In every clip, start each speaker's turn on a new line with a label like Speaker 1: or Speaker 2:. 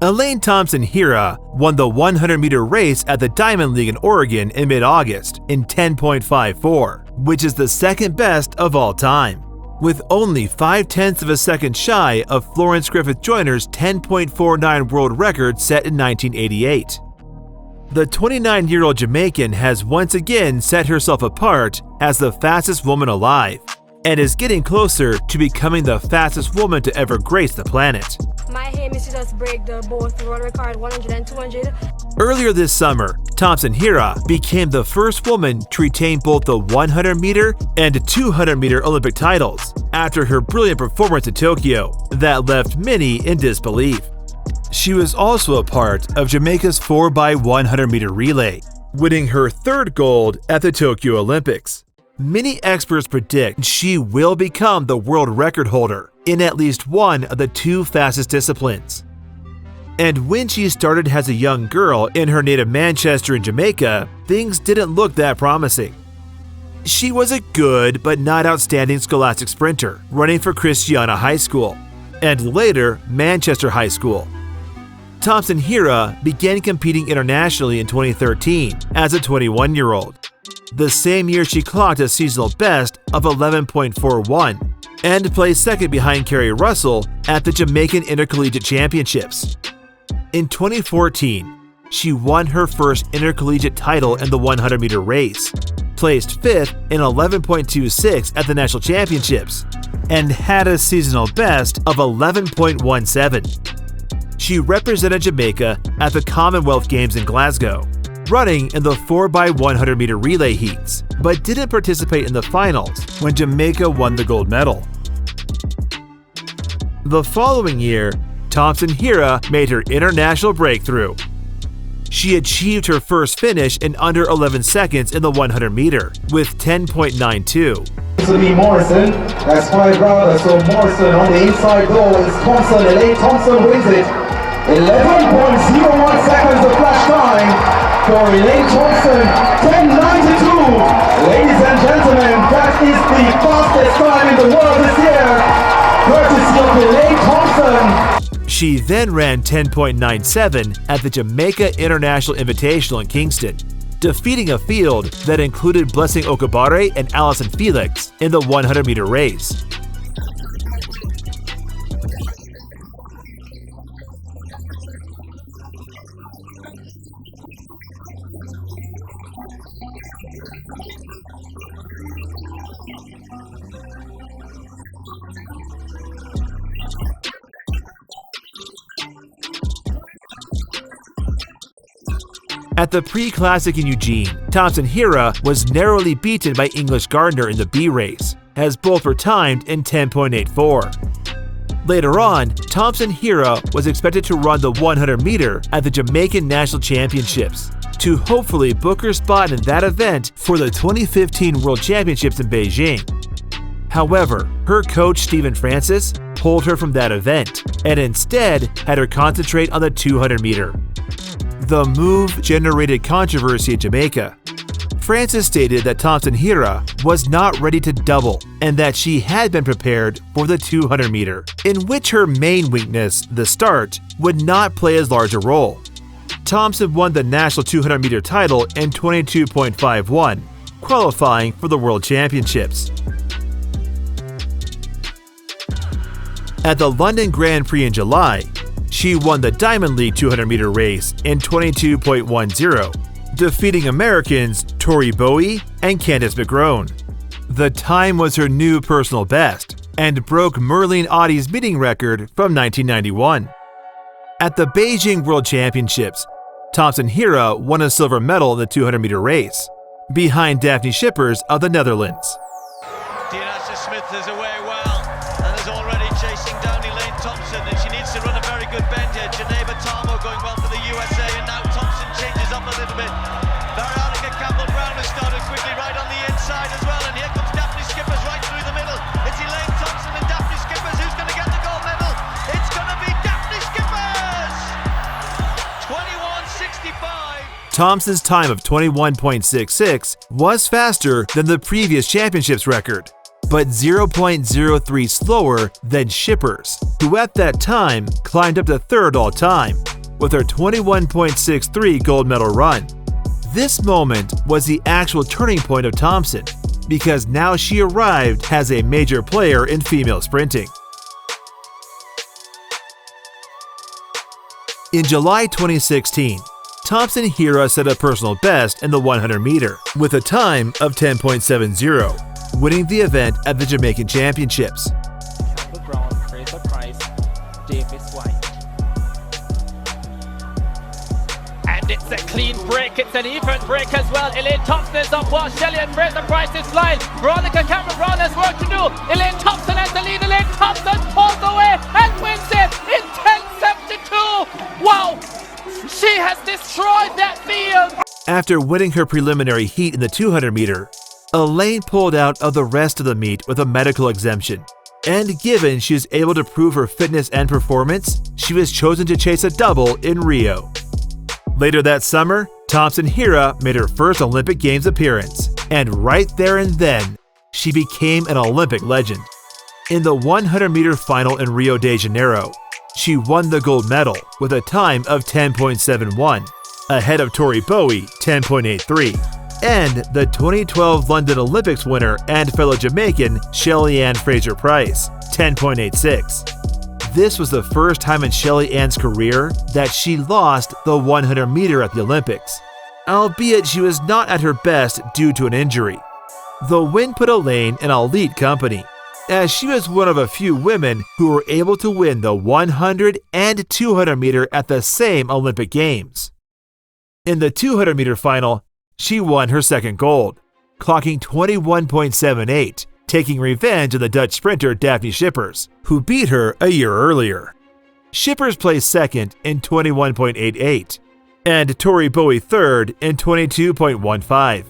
Speaker 1: Elaine Thompson-Herah won the 100-meter race at the Diamond League in Oregon in mid-August in 10.54, which is the second best of all time, with only 0.5 of a second shy of Florence Griffith Joyner's 10.49 world record set in 1988. The 29-year-old Jamaican has once again set herself apart as the fastest woman alive, and is getting closer to becoming the fastest woman to ever grace the planet.
Speaker 2: My aim is to just break both world record 100 and 200.
Speaker 1: Earlier this summer, Thompson-Herah became the first woman to retain both the 100-meter and 200-meter Olympic titles after her brilliant performance in Tokyo that left many in disbelief. She was also a part of Jamaica's 4x100-meter relay, winning her third gold at the Tokyo Olympics. Many experts predict she will become the world record holder in at least one of the two fastest disciplines. And when she started as a young girl in her native Manchester in Jamaica, things didn't look that promising. She was a good but not outstanding scholastic sprinter, running for Christiana High School, and later Manchester High School. Thompson-Herah began competing internationally in 2013 as a 21-year-old. The same year she clocked a seasonal best of 11.41 and placed second behind Carrie Russell at the Jamaican Intercollegiate Championships. In 2014, she won her first intercollegiate title in the 100-meter race, placed fifth in 11.26 at the National Championships, and had a seasonal best of 11.17. She represented Jamaica at the Commonwealth Games in Glasgow, running in the 4x100-meter relay heats, but didn't participate in the finals when Jamaica won the gold medal. The following year, Thompson-Herah made her international breakthrough. She achieved her first finish in under 11 seconds in the 100-meter with 10.92.
Speaker 3: Morrison, that's 5 rounders, so Morrison on the inside goal is Thompson. Elaine Thompson wins it. 11.01 seconds of flash time for Elaine Thompson, 10.92. Ladies and gentlemen, that is the fastest time in the world this year, courtesy of Elaine Thompson.
Speaker 1: She then ran 10.97 at the Jamaica International Invitational in Kingston, defeating a field that included Blessing Okabare and Allison Felix in the 100-meter race. At the pre-classic in Eugene, Thompson-Herah was narrowly beaten by English Gardner in the B race, as both were timed in 10.84. Later on, Thompson-Herah was expected to run the 100-meter at the Jamaican National Championships, to hopefully book her spot in that event for the 2015 World Championships in Beijing. However, her coach Stephen Francis pulled her from that event, and instead had her concentrate on the 200-meter. The move generated controversy in Jamaica. Francis stated that Thompson-Herah was not ready to double and that she had been prepared for the 200-meter, in which her main weakness, the start, would not play as large a role. Thompson won the national 200-meter title in 22.51, qualifying for the World Championships. At the London Grand Prix in July, she won the Diamond League 200-meter race in 22.10, defeating Americans Tori Bowie and Candice McGrone. The time was her new personal best and broke Merlene Ottey's meeting record from 1991. At the Beijing World Championships, Thompson-Herah won a silver medal in the 200-meter race, behind Daphne Schippers of the Netherlands.
Speaker 4: Smith is away well and is already chasing down Elaine Thompson, and she needs to run a very good bend here. Geneva Tarmo going well for the USA, and now Thompson changes up a little bit. Veronica Campbell-Brown has started quickly right on the inside as well, and here comes Daphne Schippers right through the middle. It's Elaine Thompson and Daphne Schippers. Who's going to get the gold medal? It's going to be Daphne Schippers! 21.65.
Speaker 1: Thompson's time of 21.66 was faster than the previous championships record, but 0.03 slower than Schippers, who at that time climbed up to third all-time with her 21.63 gold medal run. This moment was the actual turning point of Thompson, because now she arrived as a major player in female sprinting. In July 2016, Thompson-Herah set a personal best in the 100 meter with a time of 10.70, winning the event at the Jamaican Championships.
Speaker 5: And it's a clean break, it's an even break as well. Elaine Thompson is up while Shelley and Fraser Price is flying. Veronica Cameron Brown has work to do. Elaine Thompson has the lead. Elaine Thompson pulls away and wins it in 10.72. Wow! She has destroyed that field!
Speaker 1: After winning her preliminary heat in the 200 meter, Elaine pulled out of the rest of the meet with a medical exemption. And given she was able to prove her fitness and performance, she was chosen to chase a double in Rio. Later that summer, Thompson-Herah made her first Olympic Games appearance, and right there and then, she became an Olympic legend. In the 100 meter final in Rio de Janeiro, she won the gold medal with a time of 10.71, ahead of Tori Bowie 10.83, and the 2012 London Olympics winner and fellow Jamaican Shelly-Ann Fraser-Pryce 10.86. This was the first time in Shelly-Ann's career that she lost the 100 meter at the Olympics, albeit she was not at her best due to an injury. The win put Elaine in elite company, as she was one of a few women who were able to win the 100 and 200 meter at the same Olympic Games. In the 200 meter final, she won her second gold, clocking 21.78, taking revenge on the Dutch sprinter Daphne Schippers, who beat her a year earlier. Schippers placed second in 21.88, and Tori Bowie third in 22.15.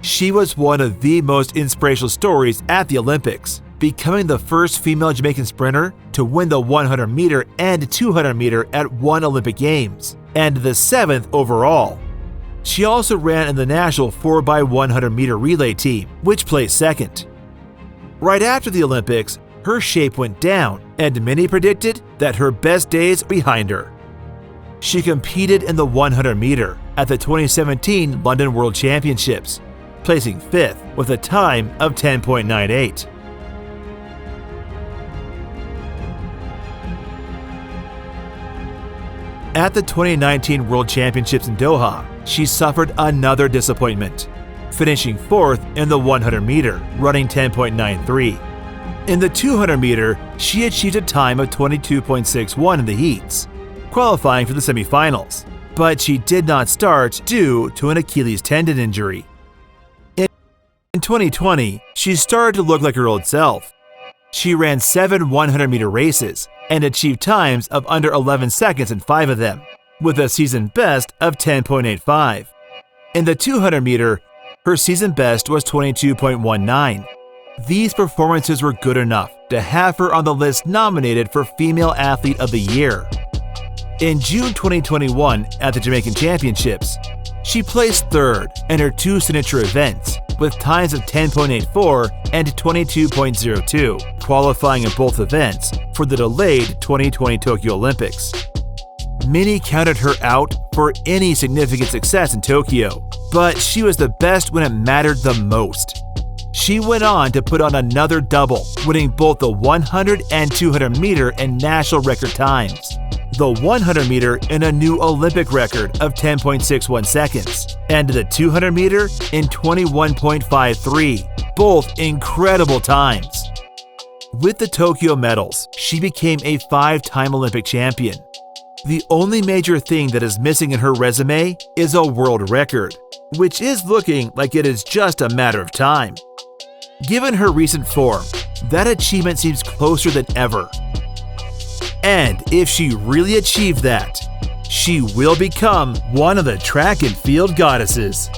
Speaker 1: She was one of the most inspirational stories at the Olympics, becoming the first female Jamaican sprinter to win the 100 meter and 200 meter at one Olympic Games, and the 7th overall. She also ran in the national 4x100 meter relay team, which placed second. Right after the Olympics, her shape went down, and many predicted that her best days were behind her. She competed in the 100 meter at the 2017 London World Championships, placing 5th with a time of 10.98. At the 2019 World Championships in Doha, she suffered another disappointment, finishing 4th in the 100 meter, running 10.93. In the 200 meter, she achieved a time of 22.61 in the heats, qualifying for the semifinals, but she did not start due to an Achilles tendon injury. In 2020, she started to look like her old self. She ran 7 100-meter races and achieved times of under 11 seconds in 5 of them, with a season best of 10.85. In the 200-meter, her season best was 22.19. These performances were good enough to have her on the list nominated for Female Athlete of the Year. In June 2021 at the Jamaican Championships, she placed 3rd in her 2 signature events with times of 10.84 and 22.02, qualifying in both events for the delayed 2020 Tokyo Olympics. Many counted her out for any significant success in Tokyo, but she was the best when it mattered the most. She went on to put on another double, winning both the 100 and 200 meter in national record times. The 100 meter in a new Olympic record of 10.61 seconds, and the 200 meter in 21.53, both incredible times. With the Tokyo medals, she became a 5-time Olympic champion. The only major thing that is missing in her resume is a world record, which is looking like it is just a matter of time. Given her recent form, that achievement seems closer than ever. And if she really achieved that, she will become one of the track and field goddesses.